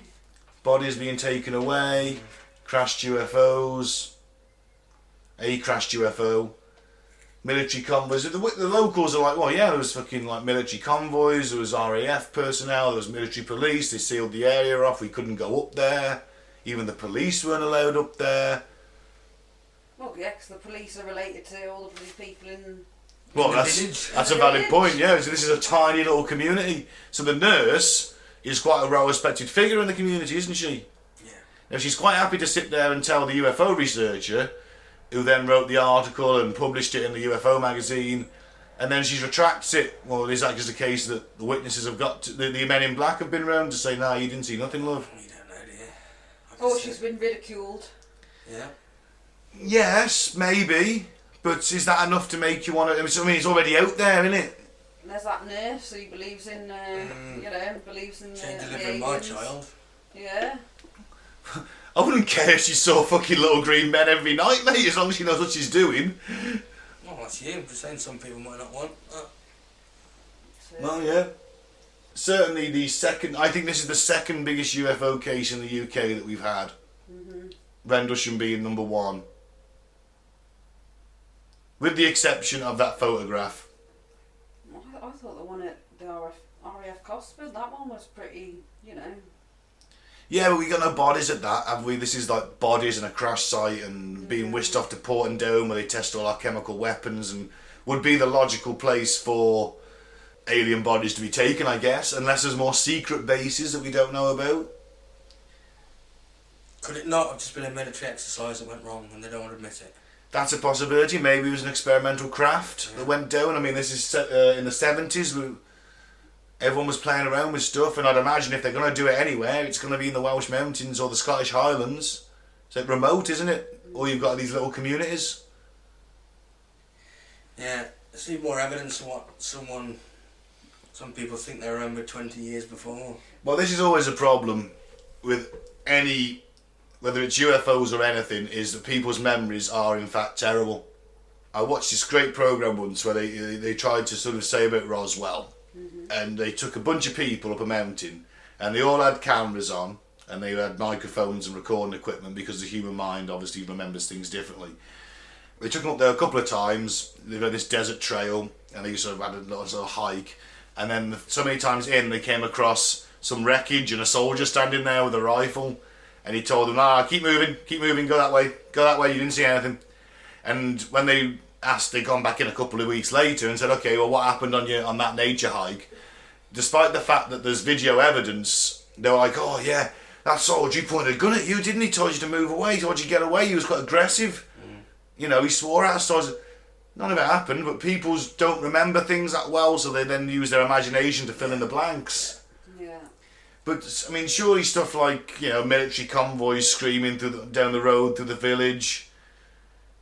Bodies being taken away, crashed UFOs, a crashed UFO, military convoys. The locals are like, well, yeah, there was fucking military convoys, there was RAF personnel, there was military police, they sealed the area off, we couldn't go up there, even the police weren't allowed up there. Well, yeah, because the police are related to all of these people in... Well, that's a valid point, yeah. So this is a tiny little community. So the nurse is quite a well-respected figure in the community, isn't she? Yeah. Now, she's quite happy to sit there and tell the UFO researcher, who then wrote the article and published it in the UFO magazine, and then she retracts it. Well, is that just a case that the witnesses have got the men in black have been around to say, nah, you didn't see nothing, love? We don't know, dear. Or she's been ridiculed. Yeah. Yes, maybe. But is that enough to make you want to... I mean, it's already out there, isn't it? There's that nurse who believes in, believes in She ain't the delivering my child. Yeah. I wouldn't care if she saw fucking little green men every night, mate, as long as she knows what she's doing. Well, that's you. I'm just saying some people might not want that. Well, yeah. Certainly I think this is the second biggest UFO case in the UK that we've had. Mm-hmm. Rendlesham being number one. With the exception of that photograph. I thought the one at the RAF Cosford, that one was pretty, Yeah, but we got no bodies at that, have we? This is like bodies in a crash site and being whisked off to Port and Down where they test all our chemical weapons, and would be the logical place for alien bodies to be taken, I guess, unless there's more secret bases that we don't know about. Could it not have just been a military exercise that went wrong and they don't want to admit it? That's a possibility. Maybe it was an experimental craft that went down. I mean, this is in the 70s. Everyone was playing around with stuff, and I'd imagine if they're going to do it anywhere, it's going to be in the Welsh Mountains or the Scottish Highlands. It's like remote, isn't it? Or you've got these little communities. Yeah, I see more evidence of what some people think they remembered 20 years before. Well, this is always a problem with any, whether it's UFOs or anything, is that people's memories are in fact terrible. I watched this great program once where they tried to sort of say about Roswell, and they took a bunch of people up a mountain, and they all had cameras on, and they had microphones and recording equipment because the human mind obviously remembers things differently. They took them up there a couple of times. They had this desert trail, and they sort of had a little sort of hike, and then so many times in, they came across some wreckage and a soldier standing there with a rifle, and he told them, keep moving, go that way, you didn't see anything. And when they asked, they'd gone back in a couple of weeks later and said, okay, well, what happened on that nature hike? Despite the fact that there's video evidence, they were like, oh yeah, that soldier pointed a gun at you, didn't he? Told you to move away, he told you to get away, he was quite aggressive. You know, he swore at us. None of it happened, but people don't remember things that well, so they then use their imagination to fill in the blanks. Yeah. But, I mean, surely stuff like, you know, military convoys screaming down the road through the village,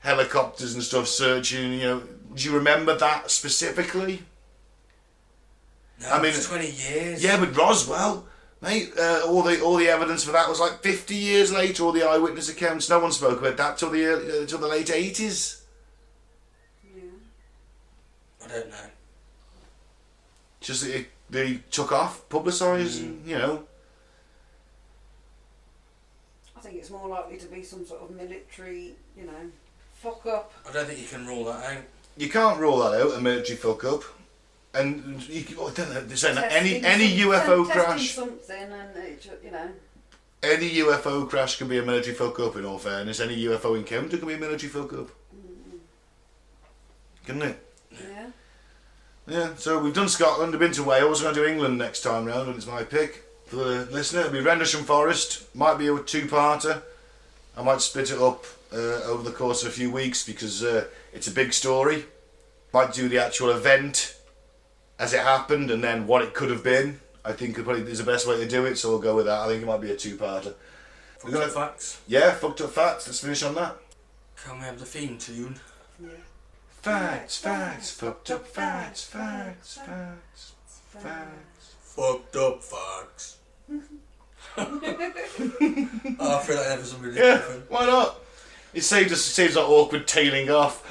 helicopters and stuff searching, you know, do you remember that specifically? No, I mean, it's 20 years. Yeah, but Roswell, mate, all the evidence for that was like 50 years later, all the eyewitness accounts, no one spoke about that till the late 80s. I don't know. Just they took off, publicised, and, you know. I think it's more likely to be some sort of military, you know, fuck up. I don't think you can rule that out. You can't rule that out, a military fuck up. And they're saying that any UFO crash, something, and it, you know. any UFO crash can be a military fuck up. In all fairness, any UFO encounter can be a military fuck up, couldn't it? Yeah. Yeah. So we've done Scotland. We've been to Wales. We're going to do England next time round, and it's my pick for the listener. It'll be Rendlesham Forest. Might be a two-parter. I might split it up over the course of a few weeks because it's a big story. Might do the actual event as it happened and then what it could have been. I think it probably is the best way to do it, so we'll go with that. I think it might be a two-parter. Fucked up facts. Yeah, fucked up facts. Let's finish on that. Can we have the theme tune? Yeah. Facts, fucked up facts. Fucked up facts. I feel like that for somebody Yeah, different. why not? It saves that awkward tailing off.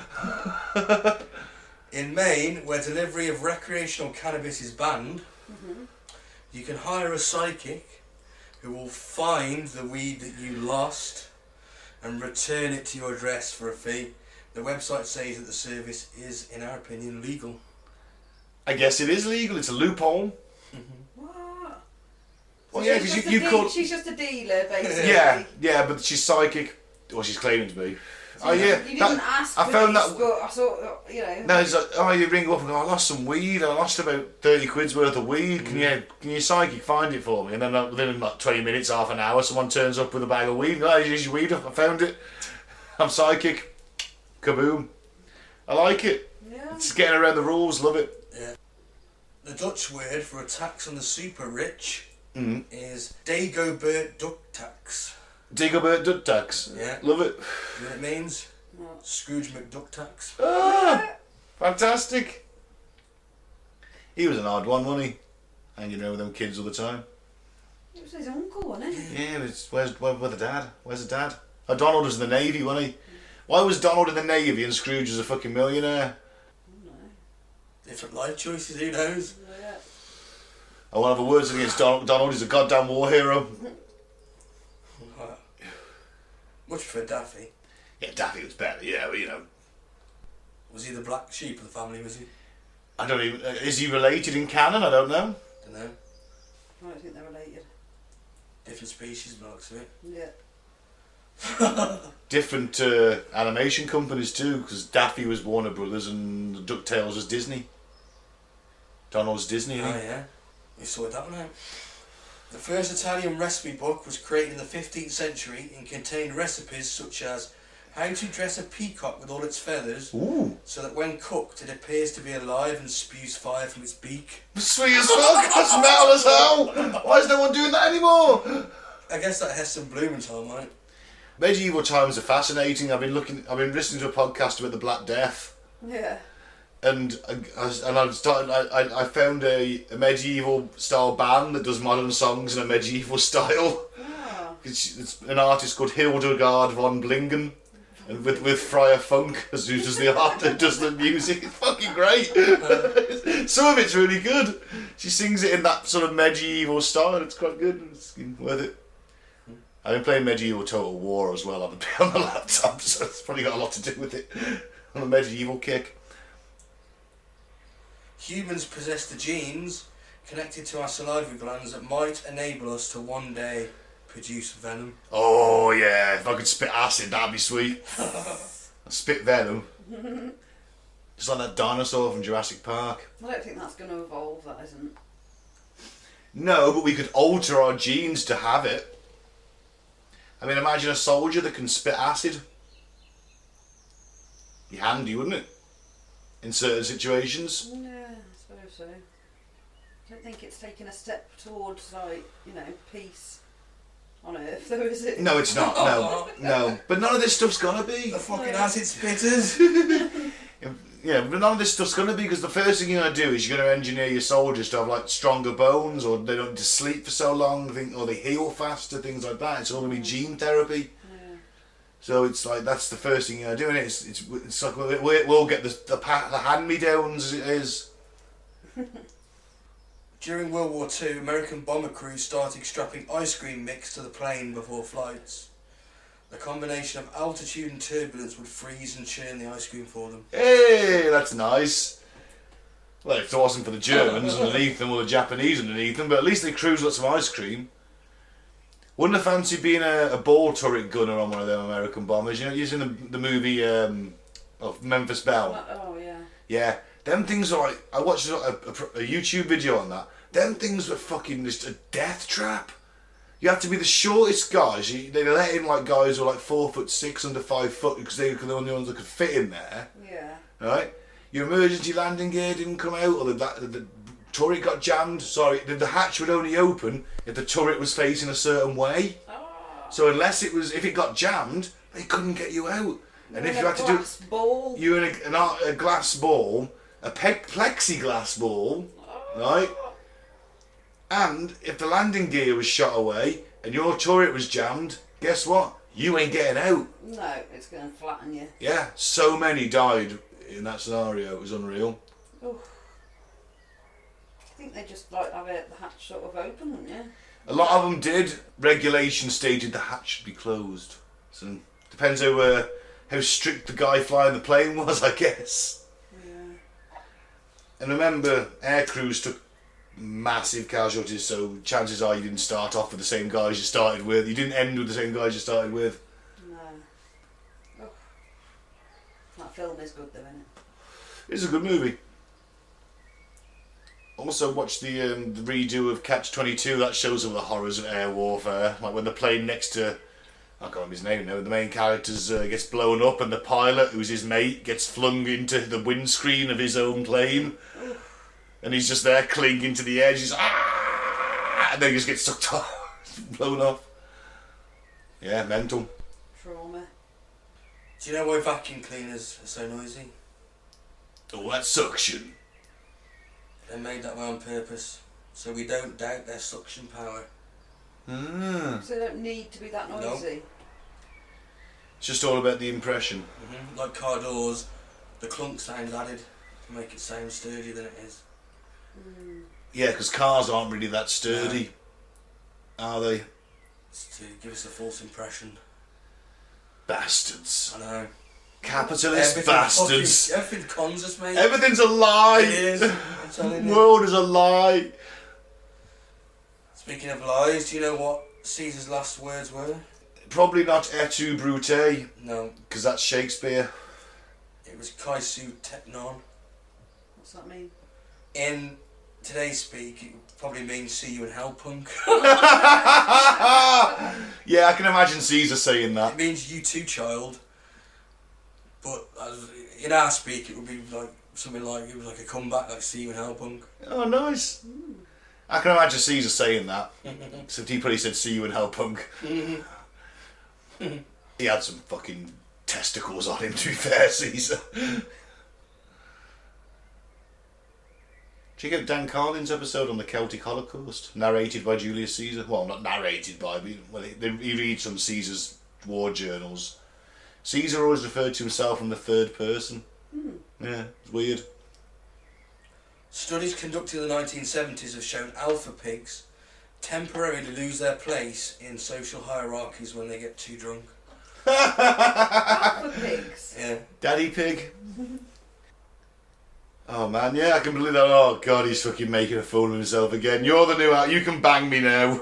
In Maine, where delivery of recreational cannabis is banned, you can hire a psychic who will find the weed that you lost and return it to your address for a fee. The website says that the service is, in our opinion, legal. I guess it is legal. It's a loophole. What? Well, So yeah, she's because just you a called. she's just a dealer, basically. Yeah, but she's psychic. Or she's claiming to be. So Oh yeah, You didn't ask. I found this, that. But I thought, you know. No, it's like, you ring up and go, I lost some weed. I lost about 30 quid's worth of weed. Can you psychic find it for me? And then within like 20 minutes, half an hour, someone turns up with a bag of weed. Oh, here's your weed. I found it. I'm psychic. Kaboom. I like it. Yeah. It's getting around the rules. Love it. Yeah. The Dutch word for a tax on the super rich Mm. is Dagobert duck tax. Dagobert duck tax. Yeah. Love it. You know what it means? What? Scrooge McDuck tax. Ah, fantastic. He was an odd one, wasn't he? Hanging around with them kids all the time. It was his uncle, wasn't it? Yeah, but where's the dad? Where's the dad? Oh, Donald was in the Navy, wasn't he? Why was Donald in the Navy and Scrooge was a fucking millionaire? I don't know. Different life choices, who knows? Yeah. I won't have a words against Donald. Donald is a goddamn war hero. Much prefer Daffy. Yeah, Daffy was better, yeah, but you know. Was he the black sheep of the family, was he? I don't even... is he related in canon? I don't know. Don't know. I don't think they're related. Different species, blocks of it. Yeah. Different animation companies too, because Daffy was Warner Brothers and DuckTales was Disney. Donald's Disney, Oh isn't he? yeah, we sorted that one out. The first Italian recipe book was created in the 15th century and contained recipes such as how to dress a peacock with all its feathers Ooh. so that when cooked it appears to be alive and spews fire from its beak. Sweet as fuck! That's metal as hell! Why is no one doing that anymore? I guess that has some Blumenthal on it. Medieval times are fascinating. I've been listening to a podcast about the Black Death. Yeah. And I found a medieval style band that does modern songs in a medieval style. Ah. It's an artist called Hildegard von Blingen, and with Friar Funk as who does the art and does the music. It's fucking great. Some of it's really good. She sings it in that sort of medieval style. It's quite good. It's worth it. I've been playing medieval Total War as well on the laptop, so it's probably got a lot to do with it. On the medieval kick. Humans possess the genes connected to our saliva glands that might enable us to one day produce venom. Oh yeah, if I could spit acid, that'd be sweet. Spit venom. Just like that dinosaur from Jurassic Park. I don't think that's going to evolve, that isn't. No, but we could alter our genes to have it. I mean, imagine a soldier that can spit acid. Be handy, wouldn't it? In certain situations. Yeah, I suppose so. I don't think it's taken a step towards, like, peace on Earth, though, is it? No, it's not. No. But none of this stuff's gonna be. The fucking acid spitters. Yeah, but none of this stuff's gonna be, because the first thing you're gonna do is you're gonna engineer your soldiers to have like stronger bones, or they don't need to sleep for so long, or they heal faster, things like that. It's all gonna be gene therapy. Yeah. So it's like that's the first thing you're gonna do, and it's like we'll get the hand-me-downs as it is. During World War II, American bomber crews started strapping ice cream mix to the plane before flights. The combination of altitude and turbulence would freeze and churn the ice cream for them. Hey, that's nice. Well, if it wasn't for the Germans underneath them or the Japanese underneath them, but at least they cruise lots of ice cream. Wouldn't have fancied being a ball turret gunner on one of them American bombers? You know, using the movie of Memphis Belle. Oh, yeah. Yeah, them things are like, I watched a YouTube video on that. Them things were fucking just a death trap. You have to be the shortest guys. They let in like guys who are like 4'6" under 5 foot because they were the only ones that could fit in there. Yeah. Right? Your emergency landing gear didn't come out, or the turret got jammed. Sorry, the hatch would only open if the turret was facing a certain way. Oh. So if it got jammed, they couldn't get you out. And if you had to do, ball. you're in a glass ball, a plexiglass ball, right? And if the landing gear was shot away and your turret was jammed, guess what? You ain't getting out. No, it's going to flatten you. Yeah, so many died in that scenario. It was unreal. Oh. I think they just like have the hatch sort of open, wouldn't you? A lot of them did. Regulation stated the hatch should be closed. So depends how strict the guy flying the plane was, I guess. Yeah. And remember, air crews took massive casualties, so chances are you didn't start off with the same guys you started with. You didn't end with the same guys you started with. No. Oh. That film is good though, isn't it? It's a good movie. Also watched the redo of Catch-22. That shows all the horrors of air warfare. Like when the plane next to, I can't remember his name now, the main character's gets blown up and the pilot, who's his mate, gets flung into the windscreen of his own plane. And he's just there clinging to the edge. He's and then he just gets sucked off, blown off. Yeah, mental. Trauma. Do you know why vacuum cleaners are so noisy? Oh, that suction. They're made that way on purpose, so we don't doubt their suction power. So they don't need to be that noisy. It's just all about the impression. Like car doors, the clunk sound's added to make it sound sturdier than it is. Yeah, because cars aren't really that sturdy, are they? It's to give us a false impression. Bastards. I know. Capitalist bastards. Everything cons us, mate. Everything's a lie. It is. I'm telling The you. world is a lie. Speaking of lies, do you know what Caesar's last words were? Probably not et tu brute, No. because that's Shakespeare. It was quasi-satanist. What's that mean? In today's speak, it probably means see you in hell, punk. Yeah, I can imagine Caesar saying that. It means you too, child. But in our speak, it would be like something like, it was like a comeback, like see you in hell, punk. Oh, nice. I can imagine Caesar saying that. Except he probably said see you in hell, punk. He had some fucking testicles on him, to be fair, Caesar. Check out Dan Carlin's episode on the Celtic Holocaust, narrated by Julius Caesar. Well, not narrated by, but he reads some Caesar's war journals. Caesar always referred to himself in the third person. Yeah, it's weird. Studies conducted in the 1970s have shown alpha pigs temporarily lose their place in social hierarchies when they get too drunk. Alpha pigs. Yeah. Daddy pig. Oh man, yeah, I can believe that. Oh god, he's fucking making a fool of himself again. You're the new you can bang me now.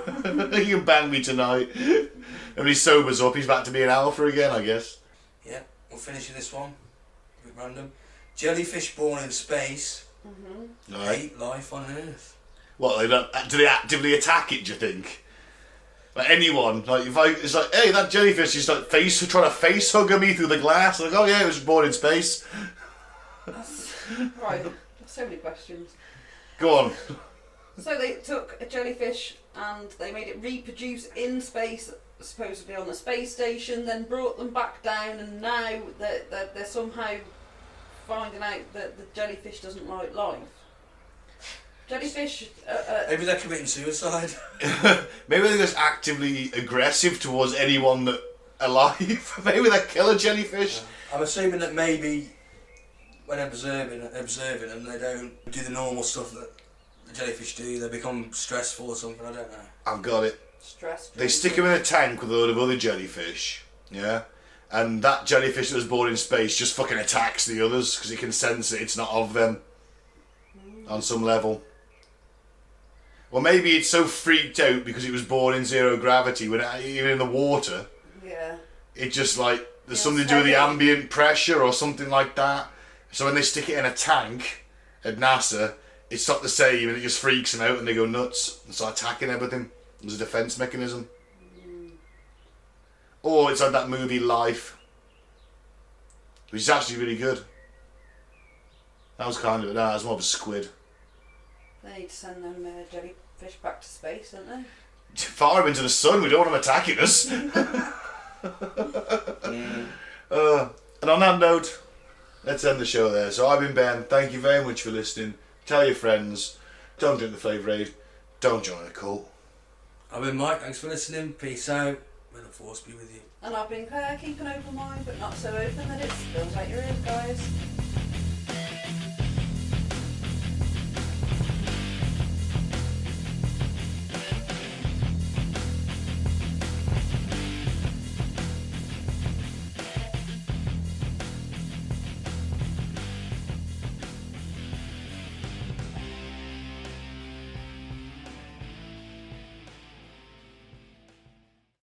You can bang me tonight. And when he sobers up, he's back to being alpha again, I guess. Yeah, we'll finish with this one. A bit random. Jellyfish born in space hate life on Earth. What, do they actively attack it, do you think? Like anyone, like it's like, hey, that jellyfish is like trying to face hugger me through the glass. Like, oh yeah, it was born in space. Right, so many questions. Go on. So they took a jellyfish and they made it reproduce in space, supposedly on the space station, then brought them back down, and now they're somehow finding out that the jellyfish doesn't like life. Jellyfish... Maybe they're committing suicide. Maybe they're just actively aggressive towards anyone that alive. Maybe they kill a jellyfish. I'm assuming that maybe when observing them, they don't do the normal stuff that the jellyfish do. They become stressful or something. I don't know. I've got it. Stress. They stick him in a tank with a load of other jellyfish. Yeah. And that jellyfish that was born in space just fucking attacks the others because it can sense that it's not of them on some level. Or maybe it's so freaked out because it was born in zero gravity, when even in the water, it just like, there's something to do with the ambient pressure or something like that. So when they stick it in a tank at NASA, it's not the same and it just freaks them out and they go nuts and start attacking everything as a defence mechanism. Or it's like that movie Life, which is actually really good. That was kind of, that was more of a squid. They need to send them jellyfish back to space, don't they? Fire them into the sun, we don't want them attacking us. And on that note, let's end the show there. So I've been Ben, thank you very much for listening. Tell your friends, don't drink the Flavour Aid, don't join a cult. I've been Mike, thanks for listening, peace out, may the force be with you. And I've been Claire, keep an open mind but not so open that it spills out your ears, guys.